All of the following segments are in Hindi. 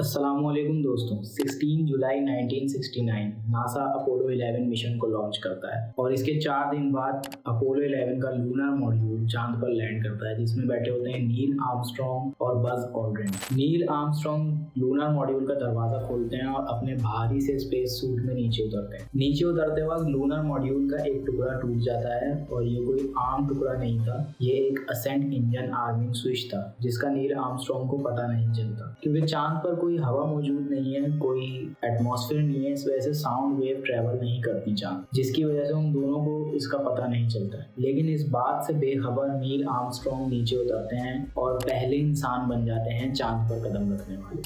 अस्सलामुअलैकुम दोस्तों। 16 जुलाई 1969 नासा अपोलो 11 मिशन को लॉन्च करता है और इसके 4 दिन बाद अपोलो 11 का लूनर मॉड्यूल चांद पर लैंड करता है, जिसमें बैठे होते हैं नील आर्मस्ट्रॉन्ग और Buzz Aldrin. Neil Armstrong lunar module का दरवाजा खोलते हैं और अपने भारी से स्पेस सूट में नीचे उतरते हैं। नीचे उतरते वक्त लूनर मॉड्यूल का एक टुकड़ा टूट जाता है और ये कोई आम टुकड़ा नहीं था, ये एक असेंट इंजन आर्मिंग स्विच था जिसका नील आर्मस्ट्रॉन्ग को पता नहीं चलता, क्योंकि चांद पर कोई हवा मौजूद नहीं है, कोई एटमॉस्फेयर नहीं है। इस वजह से साउंड वेव ट्रेवल नहीं करती चांद, जिसकी वजह से उन दोनों को इसका पता नहीं चलता। लेकिन इस बात से बेखबर नील आर्मस्ट्रॉन्ग नीचे उतरते हैं और पहले इंसान बन जाते हैं चांद पर कदम रखने वाले।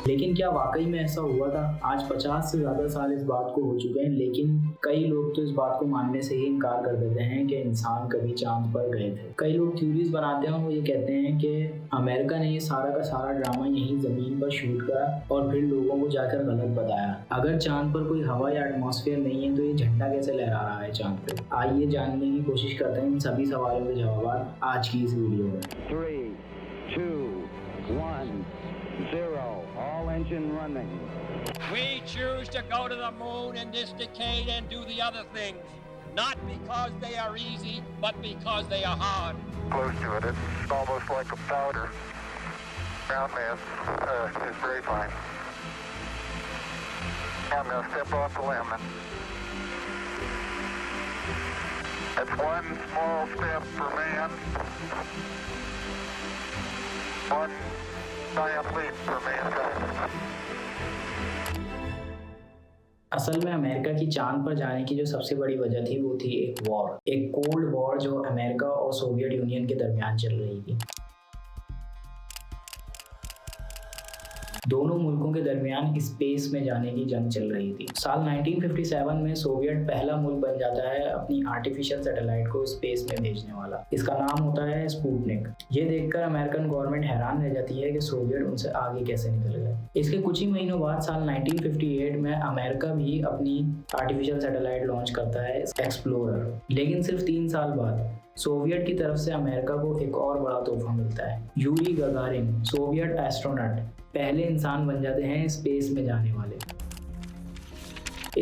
लेकिन क्या वाकई में ऐसा हुआ था? आज 50 से ज्यादा साल इस बात को हो चुके हैं, लेकिन कई लोग तो इस बात को मानने से ही इनकार कर देते हैं कि इंसान कभी चांद पर गए थे। कई लोग थ्योरीज बनाते हैं, वो ये कहते हैं कि अमेरिका ने ये सारा का सारा ड्रामा यहीं जमीन पर शूट करा और फिर लोगों को जाकर गलत बताया। अगर चांद पर कोई हवा या एटमॉस्फेयर नहीं है तो ये झंडा कैसे लहरा रहा है चांद पे? आइए जानने की कोशिश करते हैं इन सभी सवालों के जवाब आज की इस वीडियो में। 3, 2, 1, 0. All engine running. We choose to go to the moon in this decade and do the other things, not because they are easy, but because they are hard. Close to it. It's almost like a powder. Ground mass is very fine. I'm going to step off the limb. That's one small step for man. One giant leap for mankind. असल में अमेरिका की चांद पर जाने की जो सबसे बड़ी वजह थी वो थी एक वॉर, एक कोल्ड वॉर जो अमेरिका और सोवियत यूनियन के दरमियान चल रही थी। दोनों मुल्कों के दरमियान स्पेस में जाने की जंग चल रही थी। साल 1957 में सोवियत पहला मुल्क बन जाता है अपनी आर्टिफिशियल सैटेलाइट को स्पेस में भेजने वाला। इसका नाम होता है स्पुतनिक। ये देखकर अमेरिकन गवर्नमेंट हैरान रह जाती है कि सोवियत उनसे आगे कैसे निकल गए। इसके कुछ ही महीनों बाद साल 1958 में अमेरिका भी अपनी आर्टिफिशियल सैटेलाइट लॉन्च करता है, एक्सप्लोरर। लेकिन सिर्फ 3 साल बाद सोवियत की तरफ से अमेरिका को एक और बड़ा तोहफा मिलता है। यूरी गगारिन, सोवियत एस्ट्रोनॉट, पहले इंसान बन जाते हैं स्पेस में जाने वाले।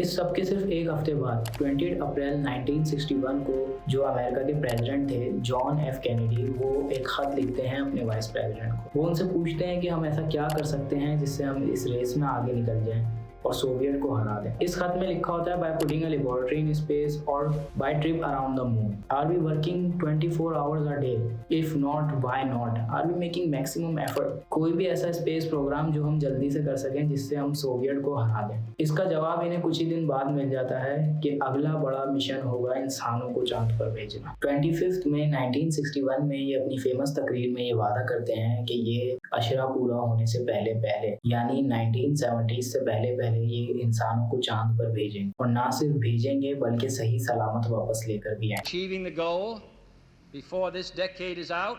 इस सब के सिर्फ एक हफ्ते बाद 20 अप्रैल 1961 को जो अमेरिका के प्रेसिडेंट थे जॉन एफ कैनेडी, वो एक खत लिखते हैं अपने वाइस प्रेसिडेंट को। वो उनसे पूछते हैं कि हम ऐसा क्या कर सकते हैं जिससे हम इस रेस में आगे निकल जाएं और सोवियत को हरा दें। इस खत में लिखा होता है, by putting a laboratory in space और by trip around the moon are we working 24 hours a day, if not why not, are we making maximum effort. कोई भी ऐसा स्पेस प्रोग्राम जो हम जल्दी से कर सकें जिससे हम सोवियत को हरा दें। इसका जवाब इन्हें कुछ ही दिन बाद मिल जाता है कि अगला बड़ा मिशन होगा इंसानों को चांद पर भेजना। 25 मई 1961 में ये अपनी फेमस तकरीर में ये वादा करते हैं कि ये अशरा पूरा होने से पहले यानी 1970 से पहले ये इंसानों को चांद पर भेजेंगे, और ना सिर्फ भेजेंगे बल्कि सही सलामत वापस लेकर भी आएंगे। Achieving the goal before this decade is out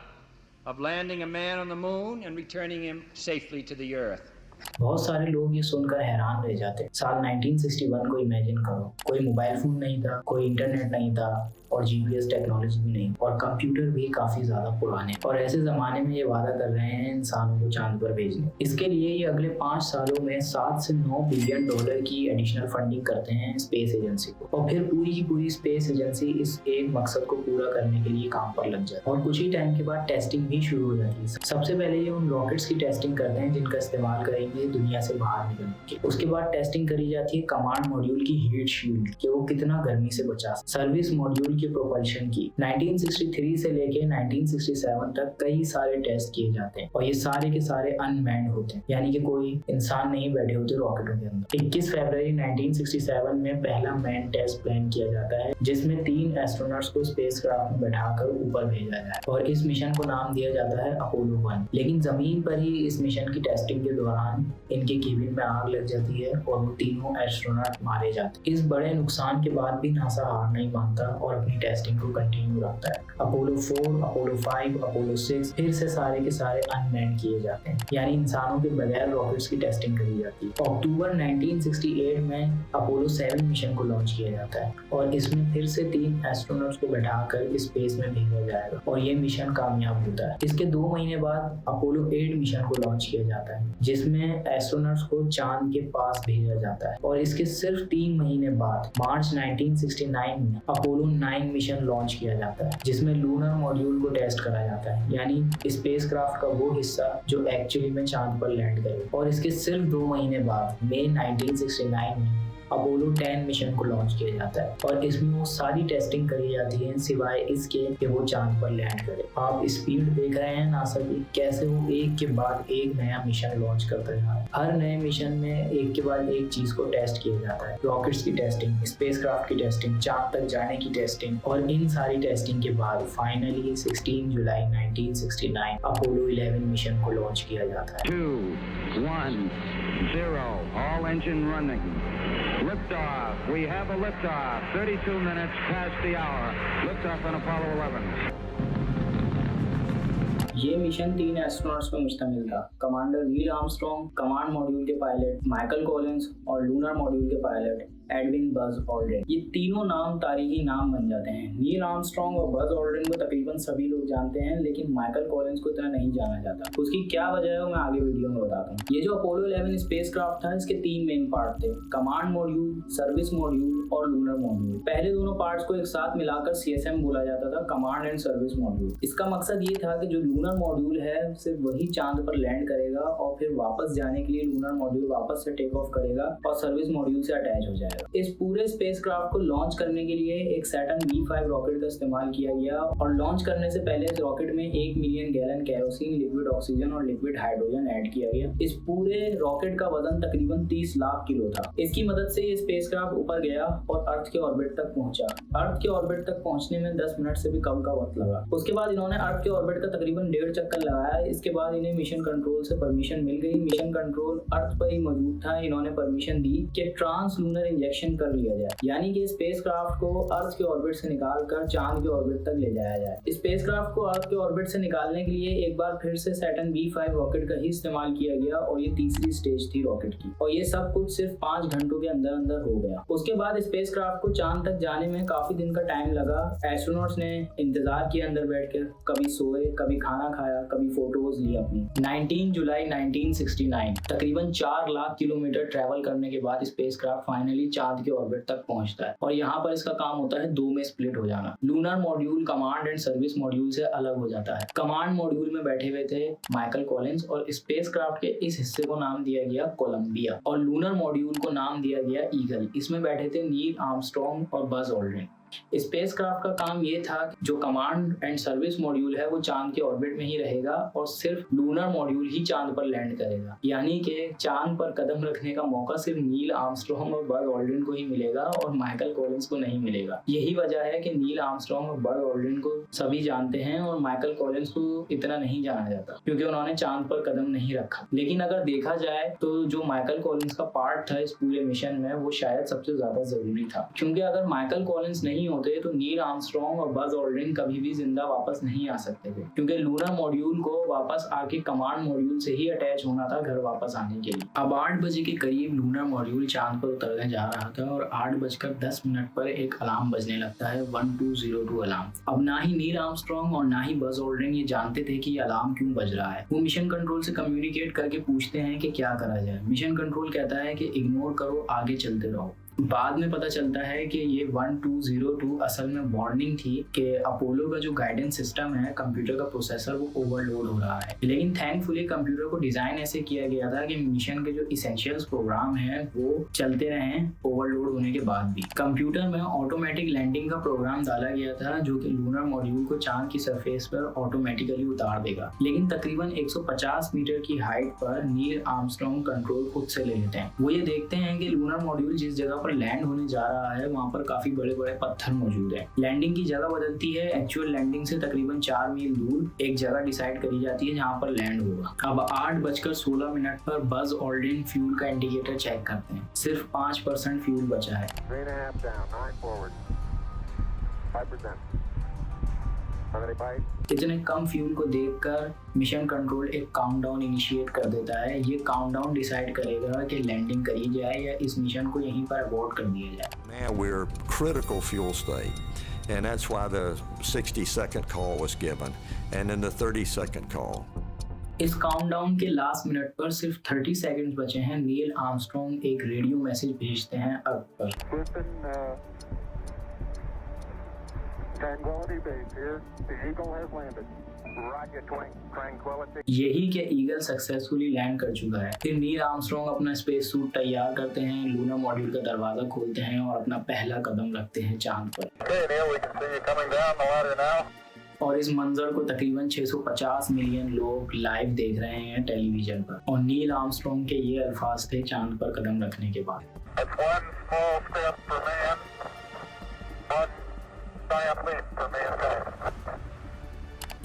of landing a man on the moon and returning him safely to the earth. बहुत सारे लोग ये सुनकर हैरान रह जाते हैं। साल 1961 को इमेजिन करो, कोई मोबाइल फोन नहीं था, कोई इंटरनेट नहीं था और जीपीएस टेक्नोलॉजी भी नहीं, और कंप्यूटर भी काफी ज्यादा पुराने, और ऐसे जमाने में ये वादा कर रहे हैं इंसानों को चांद पर भेजने। इसके लिए ये अगले 5 सालों में 7 से 9 बिलियन डॉलर की एडिशनल फंडिंग करते हैं स्पेस एजेंसी को, और फिर पूरी की पूरी स्पेस एजेंसी इस एक मकसद को पूरा करने के लिए काम पर लग जाती है। और कुछ ही टाइम के बाद टेस्टिंग भी शुरू हो जाती है। सबसे पहले ये उन रॉकेट्स की टेस्टिंग करते हैं जिनका इस्तेमाल करेंगे दुनिया से बाहर निकलने की। उसके बाद टेस्टिंग करी जाती है कमांड मॉड्यूल की हीट शील्ड, कि वो कितना गर्मी से बचा, सर्विस मॉड्यूल की प्रोपल्शन की। 1963 से लेके 1967 तक कई सारे टेस्ट किए जाते हैं और ये सारे के सारे अनमैन्ड होते हैं, यानी कि कोई इंसान नहीं बैठे होते रॉकेटों के अंदर। 21 फरवरी 1967 में पहला मैन टेस्ट प्लान किया जाता है, जिसमें 3 एस्ट्रोनॉट्स को स्पेसक्राफ्ट में बैठाकर ऊपर भेजा जाए और इस मिशन को नाम दिया जाता है अपोलो 1। लेकिन जमीन पर ही इस मिशन की टेस्टिंग के दौरान इनके केबिन में आग लग जाती है और वो तीनों एस्ट्रोनॉट मारे जाते हैं। इस बड़े नुकसान के बाद भी नासा हार नहीं मानता और अपनी अपनी टेस्टिंग को कंटिन्यू रखता है। अपोलो 4, अपोलो 5, अपोलो 6 फिर से सारे के सारे अनमैन्ड किए जाते हैं, यानी इंसानों के बगैर रॉकेट्स की टेस्टिंग करी जाती है। अक्टूबर 1968 में अपोलो 7 मिशन को लॉन्च किया जाता है और इसमें फिर से 3 एस्ट्रोनॉट्स को बैठाकर स्पेस में भेजा जाएगा और ये मिशन कामयाब होता है। इसके 2 महीने बाद अपोलो 8 मिशन को लॉन्च किया जाता है, जिसमें एस्ट्रोनॉट्स को चांद के पास भेजा जाता है और इसके सिर्फ 3 महीने बाद मार्च 1969 में अपोलो 9 मिशन लॉन्च किया जाता है, जिसमें लूनर मॉड्यूल को टेस्ट करा जाता है, यानी स्पेसक्राफ्ट का वो हिस्सा जो एक्चुअली में चांद पर लैंड करे। और इसके सिर्फ 2 महीने बाद मई 1969 में अपोलो 10 मिशन को लॉन्च किया जाता है और इसमें वो सारी टेस्टिंग करी जाती है सिवाय इसके कि वो चांद पर लैंड करे। आप स्पीड देख रहे हैं नासा की, कैसे वो एक के बाद एक नया मिशन लॉन्च करता जा रहा है। हर नए मिशन में एक के बाद एक चीज को टेस्ट किया जाता है, रॉकेट्स की टेस्टिंग, स्पेसक्राफ्ट की टेस्टिंग, चांद तक जाने की टेस्टिंग, और इन सारी टेस्टिंग के बाद फाइनली 16 जुलाई 1969 अपोलो 11 मिशन को लॉन्च किया जाता है। 2, 1, 0, all engine running. Liftoff. We have a liftoff. 32 minutes past the hour. Liftoff on Apollo 11. ये मिशन 3 एस्ट्रोनॉट्स पर मुश्तमिल था। Commander Neil Armstrong, command module के पायलट माइकल कॉलिंस और लूनर मॉड्यूल के पायलट एडविन बज ऑल्ड्रिन। ये तीनों नाम तारीखी नाम बन जाते हैं। नील आर्मस्ट्रॉन्ग और बज ऑल्ड्रिन को तकरीबन सभी लोग जानते हैं, लेकिन माइकल कॉलिंस को इतना नहीं जाना जाता। उसकी क्या वजह है वो मैं आगे वीडियो में बताता हूँ। ये जो अपोलो 11 स्पेसक्राफ्ट था, इसके 3 मेन पार्ट थे, कमांड मॉड्यूल, सर्विस मॉड्यूल और लूनर मॉड्यूल। पहले दोनों पार्ट्स को एक साथ मिलाकर CSM बोला जाता था, कमांड एंड सर्विस मॉड्यूल। इसका मकसद ये था कि जो लूनर मॉड्यूल है सिर्फ वही चांद पर लैंड करेगा और फिर वापस जाने के लिए लूनर मॉड्यूल वापस से टेक ऑफ करेगा और सर्विस मॉड्यूल से अटैच हो जाएगा। इस पूरे स्पेसक्राफ्ट को लॉन्च करने के लिए एक सैटर्न V5 रॉकेट का इस्तेमाल किया गया और लॉन्च करने से पहले इस रॉकेट में 1 million gallon kerosene, liquid oxygen और लिक्विड हाइड्रोजन ऐड किया गया। इस पूरे रॉकेट का वजन तकरीबन 30 लाख किलो था। इसकी मदद से ये स्पेसक्राफ्ट ऊपर गया और अर्थ के ऑर्बिट तक पहुंचा। अर्थ के ऑर्बिट तक पहुंचने में 10 मिनट से भी कम का वक्त लगा। उसके बाद इन्होंने अर्थ के ऑर्बिट का तकरीबन 1.5 चक्कर लगाया। इसके बाद इन्हें मिशन कंट्रोल से परमिशन मिल गई। मिशन कंट्रोल अर्थ पर ही मौजूद था। इन्होंने परमिशन दी कि ट्रांस लूनर इंजेक्शन कर लिया जाए, यानी कि स्पेसक्राफ्ट को अर्थ के ऑर्बिट से निकालकर चांद के ऑर्बिट तक ले जाया जाए। स्पेसक्राफ्ट को अर्थ के ऑर्बिट से निकालने के लिए एक बार फिर से सैटर्न V5 रॉकेट का ही इस्तेमाल किया गया और ये तीसरी स्टेज थी रॉकेट की, और ये सब कुछ सिर्फ 5 घंटों के अंदर अंदर हो गया। उसके बाद स्पेसक्राफ्ट को चांद तक जाने में काफी दिन का टाइम लगा। एस्ट्रोनॉट्स ने इंतजार किया अंदर बैठकर, कभी सोए, कभी खाना खाया, कभी फोटोज ली अपनी। 19 जुलाई 1969 तकरीबन 4 लाख किलोमीटर ट्रैवल करने के बाद स्पेसक्राफ्ट फाइनली चांद के ऑर्बिट तक पहुंचता है और यहाँ पर इसका काम होता है 2 में स्प्लिट हो जाना। Lunar module command and service module से अलग हो जाता है। कमांड मॉड्यूल में बैठे हुए थे माइकल कॉलिंस और स्पेसक्राफ्ट के इस हिस्से को नाम दिया गया कोलंबिया और लूनर मॉड्यूल को नाम दिया गया ईगल। इसमें बैठे थे नील आर्मस्ट्रॉन्ग और बज ऑल्ड्रिन। स्पेसक्राफ्ट का काम ये था कि जो कमांड एंड सर्विस मॉड्यूल है वो चांद के ऑर्बिट में ही रहेगा और सिर्फ लूनर मॉड्यूल ही चांद पर लैंड करेगा, यानी कि चांद पर कदम रखने का मौका सिर्फ नील आर्मस्ट्रॉन्ग और बज ऑल्ड्रिन को ही मिलेगा और माइकल कॉलिंस को नहीं मिलेगा। यही वजह है कि नील आर्मस्ट्रॉन्ग और बज ऑल्ड्रिन को सभी जानते हैं और माइकल कॉलिंस को इतना नहीं जाना जाता क्योंकि उन्होंने चांद पर कदम नहीं रखा। लेकिन अगर देखा जाए तो जो माइकल कॉलिंस का पार्ट था इस पूरे मिशन में वो शायद सबसे ज्यादा जरूरी था, क्योंकि अगर माइकल कॉलिंस नहीं होते तो नील आर्मस्ट्रॉन्ग और बज ऑल्ड्रिन कभी भी जिंदा वापस नहीं आ सकते थे, क्योंकि लूनर मॉड्यूल को वापस आके कमांड मॉड्यूल से ही अटैच होना था घर वापस आने के लिए। अब 8 बजे के करीब लूनर मॉड्यूल चांद पर उतरने जा रहा था और 8:10 पर एक अलार्म बजने लगता है, 1202 अलार्म। अब ना ही नील आर्मस्ट्रॉन्ग और ना ही बज ऑल्ड्रिन ये जानते थे कि अलार्म क्यों बज रहा है। वो मिशन कंट्रोल से कम्युनिकेट करके पूछते हैं कि क्या करा जाए। मिशन कंट्रोल कहता है कि इग्नोर करो, आगे चलते रहो। बाद में पता चलता है कि ये 1202 असल में वार्निंग थी कि अपोलो का जो गाइडेंस सिस्टम है, कंप्यूटर का प्रोसेसर, वो ओवरलोड हो रहा है। लेकिन थैंकफुली कंप्यूटर को डिजाइन ऐसे किया गया था कि मिशन के जो इसेंशियल्स प्रोग्राम है वो चलते रहे ओवरलोड होने के बाद भी। कंप्यूटर में ऑटोमेटिक लैंडिंग का प्रोग्राम डाला गया था जो कि लूनर मॉड्यूल को चांद की सरफेस पर ऑटोमेटिकली उतार देगा। लेकिन तकरीबन 150 मीटर की हाइट पर नील आर्मस्ट्रॉन्ग कंट्रोल खुद से ले लेते हैं। वो ये देखते हैं कि लूनर मॉड्यूल जिस जगह पर लैंड होने जा रहा है वहां पर काफी बड़े बड़े पत्थर मौजूद हैं। लैंडिंग की जगह बदलती है। एक्चुअल लैंडिंग से तकरीबन 4 मील दूर एक जगह डिसाइड करी जाती है जहां पर लैंड होगा। अब 8:16 पर बज ऑल्ड्रिन फ्यूल का इंडिकेटर चेक करते हैं। सिर्फ 5% फ्यूल बचा है। 3.5 down, 9 forward. 5%. Have any bites? इतने कम फ्यूल को देखकर मिशन कंट्रोल एक काउंटडाउन इनिशिएट कर देता है। ये काउंटडाउन डिसाइड करेगा कि लैंडिंग करी जाए या इस मिशन को यहीं पर अबॉर्ट कर दिया जाए। Now we're critical fuel state, and that's why the 60-second call was given, and then the 30-second call. इस काउंटडाउन के लास्ट मिनट पर सिर्फ 30 सेकंड्स बचे हैं। नील आर्मस्ट्रॉन्ग एक रेडियो मैसेज भेजते हैं अर्थ पर। Houston, Tranquility Base here. The Eagle has landed. Roger, Tranquility. यही कि ईगल सक्सेसफुली लैंड कर चुका है। फिर नील आर्मस्ट्रॉन्ग अपना स्पेस सूट तैयार करते हैं, लूनर मॉड्यूल का दरवाजा खोलते हैं और अपना पहला कदम रखते हैं चांद पर। Okay, Neil, we can see you coming down the ladder now. और इस मंजर को तकरीबन 650 मिलियन लोग लाइव देख रहे हैं टेलीविजन पर। और नील आर्मस्ट्रॉन्ग के ये अल्फाज थे चांद पर कदम रखने के बाद। That's one small step for man, one giant leap for mankind.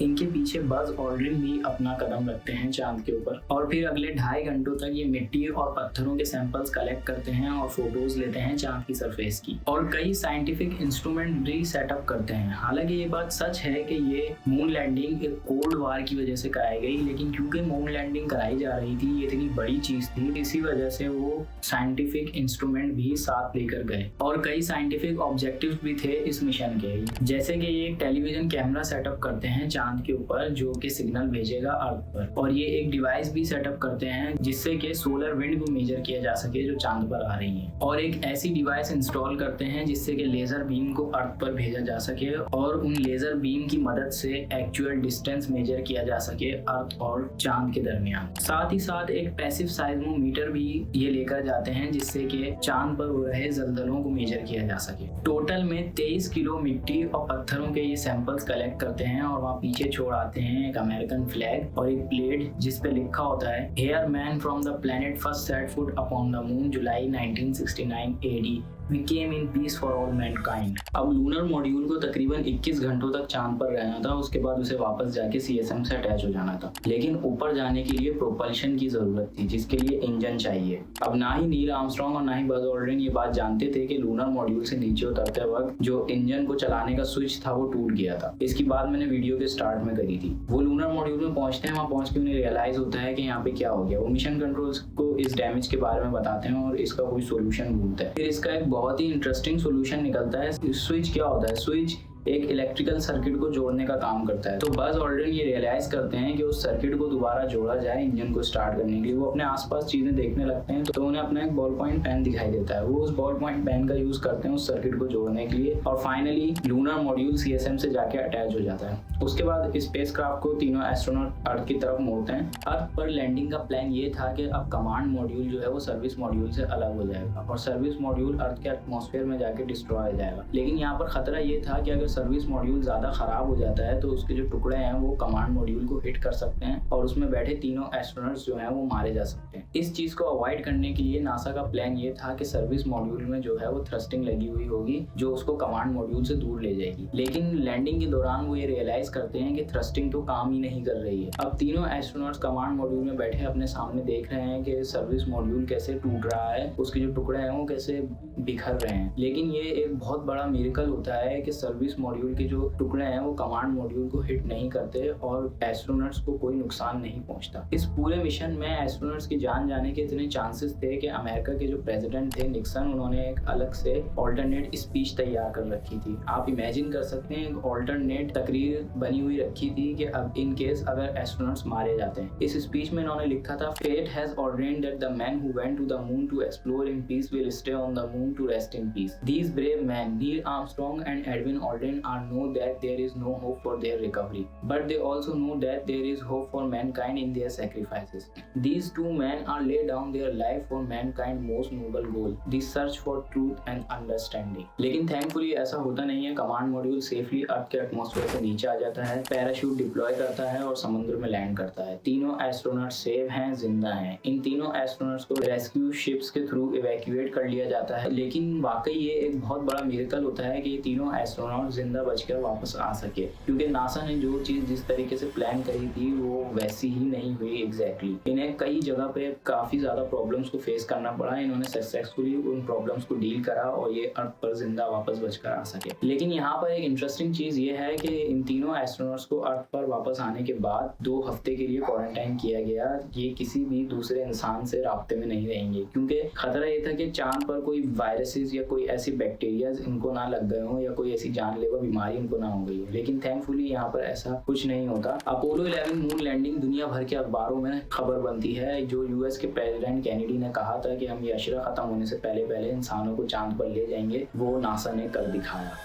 इनके पीछे बज ऑल्ड्रिन भी अपना कदम रखते हैं चांद के ऊपर। और फिर अगले 2.5 घंटों तक ये मिट्टी और पत्थरों के सैंपल्स कलेक्ट करते हैं और फोटोज लेते हैं चांद की सरफेस की। और कई साइंटिफिक इंस्ट्रूमेंट भी सेटअप करते हैं। हालांकि ये बात सच है कि ये मून लैंडिंग एक कोल्ड वार की वजह से कराई गई, लेकिन क्योंकि मून लैंडिंग कराई जा रही थी, ये इतनी बड़ी चीज थी, इसी वजह से वो साइंटिफिक इंस्ट्रूमेंट भी साथ लेकर गए। और कई साइंटिफिक ऑब्जेक्टिव्स भी थे इस मिशन के, जैसे कि ये एक टेलीविजन कैमरा सेटअप करते हैं चांद के ऊपर जो कि सिग्नल भेजेगा अर्थ पर। और ये एक डिवाइस भी सेटअप करते हैं जिससे कि सोलर विंड को मेजर किया जा सके जो चांद पर आ रही है। और एक ऐसी डिवाइस इंस्टॉल करते हैं जिससे कि लेजर बीम को अर्थ पर भेजा जा सके और उन लेजर बीम की मदद से एक्चुअल डिस्टेंस मेजर किया जा सके अर्थ और चांद के दरमियान। साथ ही साथ एक पैसिव साइज्मोमीटर भी ये लेकर जाते हैं जिससे कि चांद पर हो रहे जलजलों को मेजर किया जा सके। टोटल में 23 किलो मिट्टी और पत्थरों के ये सैंपल्स कलेक्ट करते हैं और वहाँ पीछे छोड़ आते हैं एक अमेरिकन फ्लैग और एक प्लेट जिस पे लिखा होता है here man from the planet first set foot upon the moon July 1969 AD We came in peace for all mankind। अब लूनर मॉड्यूल को तकरीबन 21 घंटों तक चांद पर रहना था, उसके बाद उसे वापस जाके CSM से अटैच हो जाना था। लेकिन ऊपर जाने के लिए प्रोपल्शन की जरूरत थी जिसके लिए इंजन चाहिए। अब ना ही नील आर्मस्ट्रॉन्ग और ना ही बज ऑल्ड्रिन ये बात जानते थे कि लूनर मॉड्यूल से नीचे उतरते वक्त जो इंजन को चलाने का स्विच था वो टूट गया था। इसकी बात मैंने वीडियो के स्टार्ट में करी थी। वो लूनर मॉड्यूल में पहुंचते हैं, वहाँ पहुंच के उन्हें रियलाइज होता है कि यहाँ पे क्या हो गया। वो मिशन कंट्रोल्स को इस डैमेज के बारे में बताते हैं और इसका कोई सोल्यूशन ढूंढते हैं। फिर इसका एक बहुत ही इंटरेस्टिंग सोल्यूशन निकलता है। स्विच क्या होता है? स्विच एक इलेक्ट्रिकल सर्किट को जोड़ने का काम करता है। तो बज ऑल्ड्रिन ये रियलाइज करते हैं कि उस सर्किट को दोबारा जोड़ा जाए इंजन को स्टार्ट करने के लिए। वो अपने आसपास चीजें देखने लगते हैं तो उन्हें अपना एक बॉल पॉइंट पेन दिखाई देता है। वो उस बॉल पॉइंट पेन का यूज करते हैं उस सर्किट को जोड़ने के लिए और फाइनली लूनर मॉड्यूल CSM से जाके अटैच हो जाता है। उसके बाद स्पेसक्राफ्ट को तीनों एस्ट्रोनॉट अर्थ की तरफ मोड़ते हैं। अर्थ पर लैंडिंग का प्लान ये था कि अब कमांड मॉड्यूल जो है वो सर्विस मॉड्यूल से अलग हो जाएगा और सर्विस मॉड्यूल अर्थ के एटमॉस्फेयर में जाके डिस्ट्रॉय हो जाएगा। लेकिन यहाँ पर खतरा ये था कि अगर सर्विस मॉड्यूल ज्यादा खराब हो जाता है तो उसके जो टुकड़े हैं वो कमांड मॉड्यूल को हिट कर सकते हैं और उसमें बैठे तीनों एस्ट्रोनॉट्स जो हैं वो मारे जा सकते हैं। इस चीज को अवॉइड करने के लिए नासा का प्लान ये था कि सर्विस मॉड्यूल में जो है वो थ्रस्टिंग लगी हुई होगी जो उसको कमांड मॉड्यूल से दूर ले जाएगी। लेकिन लैंडिंग के दौरान वो ये रियलाइज करते हैं कि थ्रस्टिंग तो काम ही नहीं कर रही है। अब तीनों एस्ट्रोनॉट्स कमांड मॉड्यूल में बैठे अपने सामने देख रहे हैं कि सर्विस मॉड्यूल कैसे टूट रहा है, उसके जो टुकड़े हैं वो कैसे बिखर रहे हैं। लेकिन ये एक बहुत बड़ा मिरेकल होता है कि सर्विस मॉड्यूल के जो टुकड़े हैं वो कमांड मॉड्यूल को हिट नहीं करते और एस्ट्रोनॉट्स को कोई नुकसान नहीं पहुंचता। इस पूरे मिशन में एस्ट्रोनॉट्स की जान जाने के इतने चांसेस थे कि अमेरिका के जो प्रेसिडेंट थे निक्सन, उन्होंने एक अलग से ऑल्टरनेट स्पीच तैयार कर रखी थी। आप इमेजिन कर सकते हैं एक ऑल्टरनेट तकरीर बनी हुई रखी थी कि अब इन केस अगर एस्ट्रोनॉट्स मारे जाते हैं। इस स्पीच में इन्होंने लिखा था fate has ordained that the man who went to the moon to explore in peace will stay on the moon to rest in peace. These brave man Neil Armstrong and Edwin Aldrin are know that there is no hope for their recovery, but they also know that there is hope for mankind in their sacrifices. These two men are laid down their life for mankind most noble goal, the search for truth and understanding. लेकिन थैंकफुली ऐसा होता नहीं है। कमांड मॉड्यूल सेफली अर्थ के एटमॉस्फेयर से नीचे आ जाता है, पैराशूट डिप्लॉय करता है और समुद्र में लैंड करता है। तीनों एस्ट्रोनॉट सेव हैं, जिंदा हैं। इन तीनों एस्ट्रोनॉट्स को रेस्क्यू शिप्स के थ्रू इवैक्यूएट कर लिया जाता है। लेकिन वाकई ये एक बहुत बड़ा मिरेकल होता है कि ये तीनों एस्ट्रोनॉट जिंदा बचकर वापस आ सके, क्योंकि नासा ने जो चीज़ जिस तरीके से प्लान करी थी वो वैसी ही नहीं हुई एग्जैक्टली। इन्हें कई जगह पे काफ़ी ज़्यादा प्रॉब्लम्स को फेस करना पड़ा। इन्होंने सक्सेसफुली उन प्रॉब्लम्स को डील करा और ये अर्थ पर जिंदा वापस बचकर आ सके। लेकिन यहाँ पर एक इंटरेस्टिंग चीज़ ये है कि इन तीनों एस्ट्रोनॉट्स को अर्थ पर वापस आने के बाद 2 हफ्ते के लिए क्वारंटाइन किया गया। ये किसी भी दूसरे इंसान से राब्ते में नहीं रहेंगे, क्योंकि खतरा ये था कि चांद पर कोई वायरसेस या कोई ऐसी बैक्टीरियाज इनको ना लग गए हों या कोई ऐसी जानलेवा बीमारी इनको ना हो गई हो। लेकिन थैंकफुली यहाँ पर ऐसा कुछ नहीं होता। अपोलो 11 मून लैंडिंग दुनिया भर के अखबारों में खबर बनती है। जो यूएस के प्रेसिडेंट कैनेडी ने कहा था कि हम ये अशरा खत्म होने से पहले इंसानों को चांद पर ले जाएंगे, वो नासा ने कर दिखाया।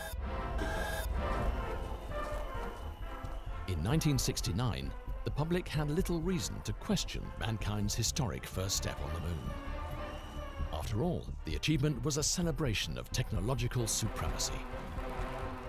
In 1969, the public had little reason to question mankind's historic first step on the moon. After all, the achievement was a celebration of technological supremacy.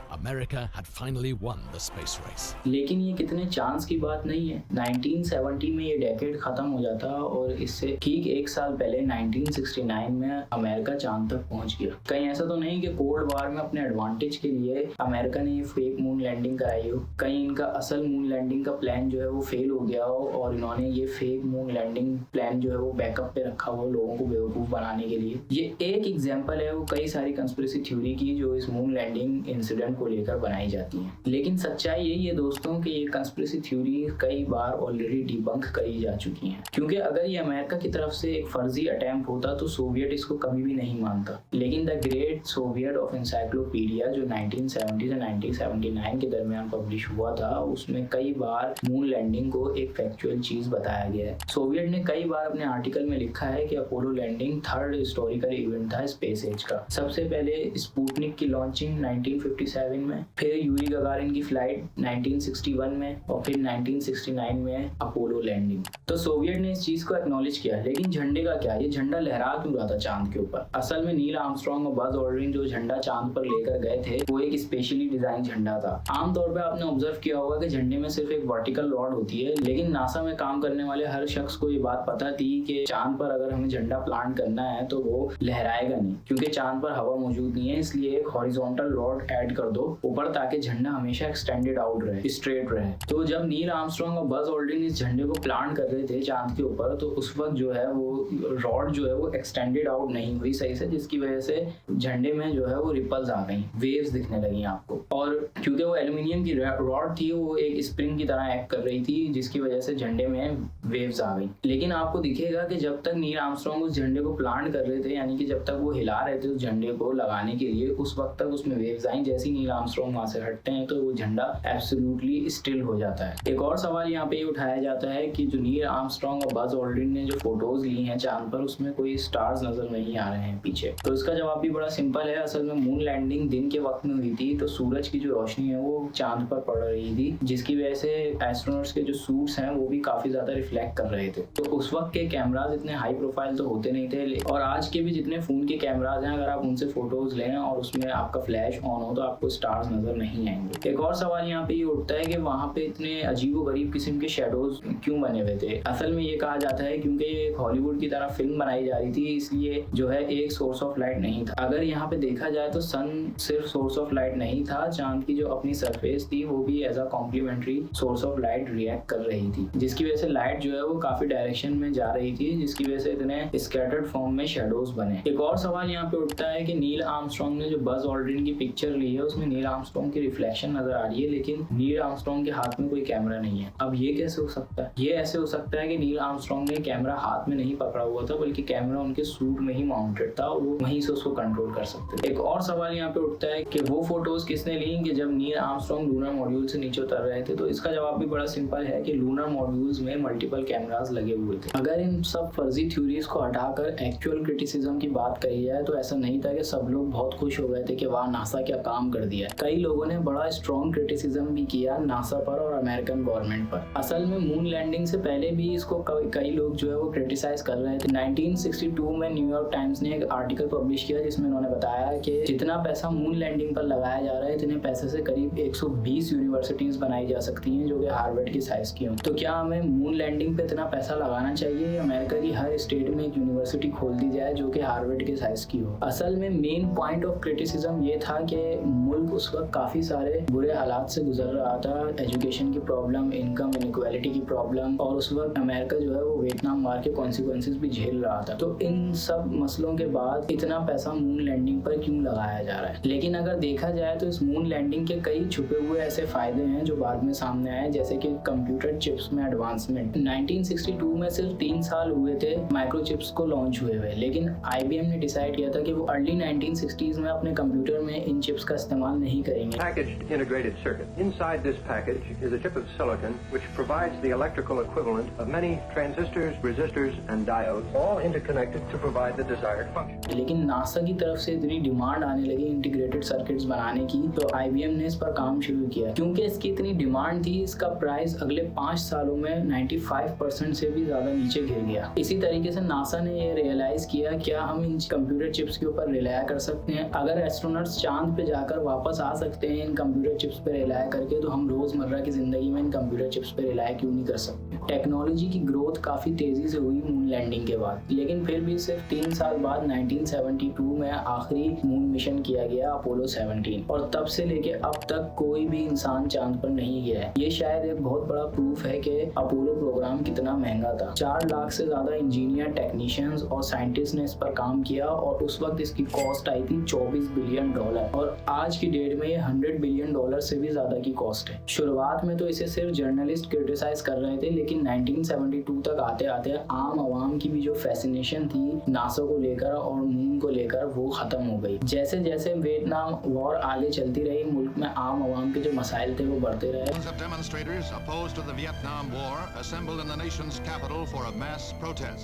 America had finally won the space race. लेकिन ये कितने चांस की बात नहीं है। 1970 में ये डेकेड खत्म हो जाता और इससे ठीक 1 साल पहले 1969 में अमेरिका चांद तक पहुंच गया। कहीं ऐसा तो नहीं कि कोल्ड वार में अपने एडवांटेज के लिए अमेरिका ने ये फेक मून लैंडिंग कराई हो, कहीं इनका असल मून लैंडिंग का प्लान जो है वो फेल हो गया हो और इन्होंने ये फेक मून लैंडिंग प्लान जो है वो बैकअप पे रखा हो लोगों को बेवकूफ बनाने के लिए। ये एक एग्जाम्पल है वो कई सारी कंस्पिरेसी थ्योरी की जो इस मून लैंडिंग इंसिडेंट को लेकर बनाई जाती हैं। लेकिन सच्चाई यही है दोस्तों कि ये कंस्पिरेसी थ्योरी कई बार ऑलरेडी डिबंक करी जा चुकी हैं, क्योंकि अगर ये अमेरिका की तरफ से एक फर्जी अटेम्प्ट होता तो सोवियत इसको कभी भी नहीं मानता। लेकिन the great Soviet of encyclopedia जो 1970 से 1979 के दरमियान पब्लिश हुआ था, उसमें कई बार मून लैंडिंग को एक फैक्चुअल चीज बताया गया है। सोवियत ने कई बार अपने आर्टिकल में लिखा है कि Apollo landing 3rd historical event था स्पेस एज का। सबसे पहले स्पुतनिक की लॉन्चिंग 1957 में, फिर यूरी गगारिन की फ्लाइट 1961 में और फिर 1969 में अपोलो लैंडिंग। तो सोवियत ने इस चीज को एक्नॉलेज किया। लेकिन झंडे का क्या, ये झंडा लहरा क्यों रहा था चांद के ऊपर? असल में नील आर्मस्ट्रांग और बज ऑल्ड्रिन जो झंडा चांद पर लेकर गए थे वो एक स्पेशली डिजाइन झंडा था। आमतौर पर आपने ऑब्जर्व किया होगा कि झंडे में सिर्फ एक वर्टिकल रॉड होती है, लेकिन नासा में काम करने वाले हर शख्स को ये बात पता थी कि चांद पर अगर हमें झंडा प्लांट करना है तो वो लहराएगा नहीं, क्योंकि चांद पर हवा मौजूद नहीं है। इसलिए एक हॉरिजॉन्टल रॉड ऐड कर दो ऊपर ताकि झंडा हमेशा एक्सटेंडेड आउट रहे, स्ट्रेट रहे। तो जब नील आर्मस्ट्रांग और बज ऑल्ड्रिन इस झंडे को प्लांट कर रहे थे चांद के ऊपर, तो उस वक्त जो है वो रॉड जो है वो एक्सटेंडेड आउट नहीं हुई सही से, जिसकी वजह से झंडे में जो है वो रिपल्स आ गई, वेव्स दिखने लगी आपको। और क्योंकि वो एल्यूमिनियम की रॉड थी, वो एक स्प्रिंग की तरह एक्ट कर रही थी, जिसकी वजह से झंडे में वेव्स आ गई। लेकिन आपको दिखेगा कि जब तक नील आर्मस्ट्रांग उस झंडे को प्लांट कर रहे थे, यानी कि जब तक वो हिला रहे थे उस झंडे को लगाने के लिए, उस वक्त तक उसमें वेव्स आई। जैसे नील आर्मस्ट्रांग वहां से हटते हैं तो वो झंडा एब्सोल्युटली स्टिल हो जाता है। एक और सवाल यहाँ पे उठाया जाता है कि जो नील आर्मस्ट्रांग और बज ऑल्ड्रिन ने जो फोटोज ली हैं चांद पर, उसमें कोई स्टार्स नजर नहीं आ रहे हैं पीछे। तो इसका जवाब भी बड़ा सिंपल है। असल में मून लैंडिंग दिन के वक्त में हुई थी, तो सूरज की जो रोशनी है वो चांद पर पड़ रही थी, जिसकी वजह से एस्ट्रोनॉट्स के जो सूट्स हैं वो भी काफी ज्यादा रिफ्लेक्ट कर रहे थे। तो उस वक्त के कैमराज इतने हाई प्रोफाइल तो होते नहीं थे, और आज के भी जितने फोन के कैमराज हैं अगर आप उनसे फोटोज लें और उसमें आपका फ्लैश ऑन हो तो आपको स्टार्स नजर नहीं आएंगे। एक और सवाल यहाँ पे ये उठता है कि वहाँ पे इतने अजीबोगरीब किस्म के शेडोज क्यों बने हुए थे? असल में ये कहा जाता है क्योंकि ये एक हॉलीवुड की तरह फिल्म बनाई जा रही थी, इसलिए जो है एक सोर्स ऑफ लाइट नहीं था। अगर यहाँ पे देखा जाए तो सन सिर्फ सोर्स ऑफ लाइट नहीं था, चांद की जो अपनी सरफेस थी वो भी as a complementary source of light react कर रही थी, जिसकी वजह से लाइट जो है वो काफी डायरेक्शन में जा रही थी, जिसकी वजह से इतने स्कैटर्ड फॉर्म में शेडोज बने। एक और सवाल यहाँ पे उठता है कि नील आर्मस्ट्रांग ने जो बज ऑल्ड्रिन की पिक्चर ली है उसमें नील आर्मस्ट्रांग की रिफ्लेक्शन नजर आ रही है, लेकिन नील आर्मस्ट्रांग के हाथ में कोई कैमरा नहीं है। अब ये कैसे हो सकता है? ये ऐसे हो सकता है कि नील आर्मस्ट्रांग ने कैमरा हाथ में नहीं पकड़ा हुआ था, बल्कि कैमरा उनके सूट में ही माउंटेड था, वो वहीं से उसको कंट्रोल कर सकते थे। एक और सवाल यहाँ पे उठता है कि वो फोटोज किसने ली कि जब नील आर्मस्ट्रांग लूनर मॉड्यूल से नीचे उतर रहे थे? तो इसका जवाब भी बड़ा सिंपल है कि लूनर मॉड्यूल्स में मल्टीपल कैमरास लगे हुए थे। अगर इन सब फर्जी थ्योरीज को हटाकर एक्चुअल क्रिटिसिज्म की बात करी जाए तो ऐसा नहीं था कि सब लोग बहुत खुश हो गए थे कि वाह नासा क्या काम कर दिया। कई लोगों ने बड़ा स्ट्रॉन्ग क्रिटिसिज्म भी किया नासा पर और अमेरिकन गवर्नमेंट पर। असल में मून लैंडिंग से पहले भी इसको कई लोग जो है वो क्रिटिसाइज कर रहे थे। 1962 में न्यूयॉर्क टाइम्स ने एक आर्टिकल पब्लिश किया जिसमें उन्होंने बताया कि जितना पैसा मून लैंडिंग पर लगाया जा रहा है, इतने पैसे से करीब 120 यूनिवर्सिटीज बनाई जा सकती हैं जो कि हार्वर्ड की साइज की हों। तो क्या हमें मून लैंडिंग पे इतना पैसा लगाना चाहिए? अमेरिका की हर स्टेट में एक यूनिवर्सिटी खोल दी जाए जो कि हार्वर्ड के साइज की हो। असल में मेन पॉइंट ऑफ क्रिटिसिज्म ये था कि मुल्क मुल्क उस वक्त काफ़ी सारे बुरे हालात से गुजर रहा था, एजुकेशन की प्रॉब्लम, इनकम इनइक्वालिटी की प्रॉब्लम, और उस वक्त अमेरिका जो है वो वियतनाम वार के कॉन्सिक्वेंसेस भी झेल रहा था। तो इन सब मसलों के बाद इतना पैसा मून लैंडिंग पर क्यों लगाया जा रहा है? लेकिन अगर देखा जाए तो इस मून लैंडिंग के कई छुपे हुए ऐसे फायदे हैं जो बाद में सामने आए, जैसे कि कंप्यूटर चिप्स में एडवांसमेंट। 1962 में सिर्फ 3 साल हुए थे माइक्रोचिप्स को लॉन्च हुए हुए, लेकिन IBM ने डिसाइड किया था कि वो अर्ली 1960s में अपने कंप्यूटर में इन चिप्स का इस्तेमाल नहीं करेंगे। Packaged integrated circuit. Inside this package is a chip of silicon which provides the electrical equivalent of many transistors, resistors, and diodes, all interconnected to provide the desired function. लेकिन नासा की तरफ से इतनी डिमांड आने लगी इंटीग्रेटेड सर्किट्स बनाने की, तो IBM ने इस पर काम शुरू किया। क्योंकि इसकी इतनी डिमांड थी, इसका प्राइस अगले 5 सालों में 95% से भी ज्यादा नीचे गिर गया। इसी तरीके से नासा ने ये रियलाइज किया, क्या हम इन कंप्यूटर चिप्स के ऊपर रिलाय कर सकते हैं? अगर एस्ट्रोनॉट्स चांद पे जाकर वापस आ सकते हैं इन कंप्यूटर चिप्स पे रिलाय करके, तो हम रोजमर्रा की जिंदगी में इन कंप्यूटर चिप्स पे रिलाय क्यों नहीं कर सकते? टेक्नोलॉजी की ग्रोथ काफी तेजी से हुई मून लैंडिंग के बाद, लेकिन फिर भी सिर्फ 3 साल बाद 1972 में आखिरी मून मिशन किया गया, अपोलो 17, और तब से लेके अब तक कोई भी इंसान चांद पर नहीं गया है। ये शायद एक बहुत बड़ा प्रूफ है कि अपोलो प्रोग्राम कितना महंगा था। 4 लाख से ज्यादा इंजीनियर, टेक्नीशियंस और साइंटिस्ट ने इस पर काम किया, और उस वक्त इसकी कॉस्ट आई थी $24 बिलियन, और आज की डेट में ये $100 बिलियन से भी ज्यादा की कॉस्ट है। शुरुआत में तो इसे सिर्फ जर्नलिस्ट क्रिटिसाइज कर रहे थे, लेकिन 1972 तक आते आते आम आवाम की भी जो फैसिनेशन थी नासा को लेकर और मून को लेकर, वो खत्म हो गई। जैसे जैसे वियतनाम वॉर आगे चलती रही, मुल्क में आम आवाम के जो मसाइल थे वो बढ़ते रहे।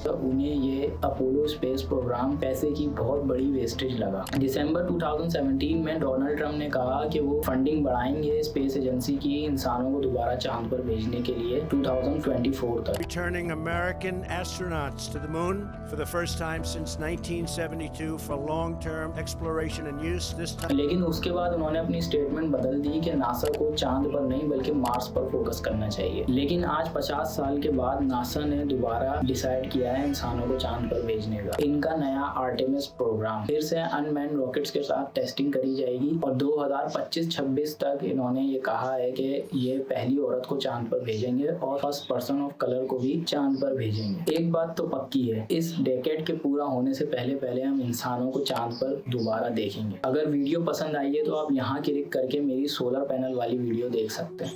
तो उन्हें ये अपोलो स्पेस प्रोग्राम पैसे की बहुत बड़ी वेस्टेज लगा। दिसंबर 2017 में डोनाल्ड ट्रंप ने कहा कि वो फंडिंग बढ़ाएंगे स्पेस एजेंसी की, इंसानों को दोबारा चांद पर भेजने के लिए 2024 तक। Returning American astronauts to the moon for the first time since 1972 for long-term exploration and use. This time. लेकिन उसके बाद उन्होंने अपनी स्टेटमेंट बदल दी कि नासा को चांद पर नहीं बल्कि मार्स पर फोकस करना चाहिए। लेकिन आज 50 साल के बाद नासा ने दोबारा डिसाइड किया है इंसानों को चांद पर भेजने का। इनका नया आर्टेमिस प्रोग्राम फिर से अनमैन्ड रॉकेट्स के साथ टेस्टिंग करी जाएगी, और 2025-26 तक इन्होंने ये कहा है कि ये पहली औरत को चांद पर भेजेंगे और फर्स्ट पर्सन ऑफ कलर को भी चांद पर भेजेंगे। एक बात तो पक्की है, इस डेकेड के पूरा होने से पहले हम इंसानों को चांद पर दोबारा देखेंगे। अगर वीडियो पसंद आई है तो आप यहाँ क्लिक करके मेरी सोलर पैनल वाली वीडियो देख सकते हैं।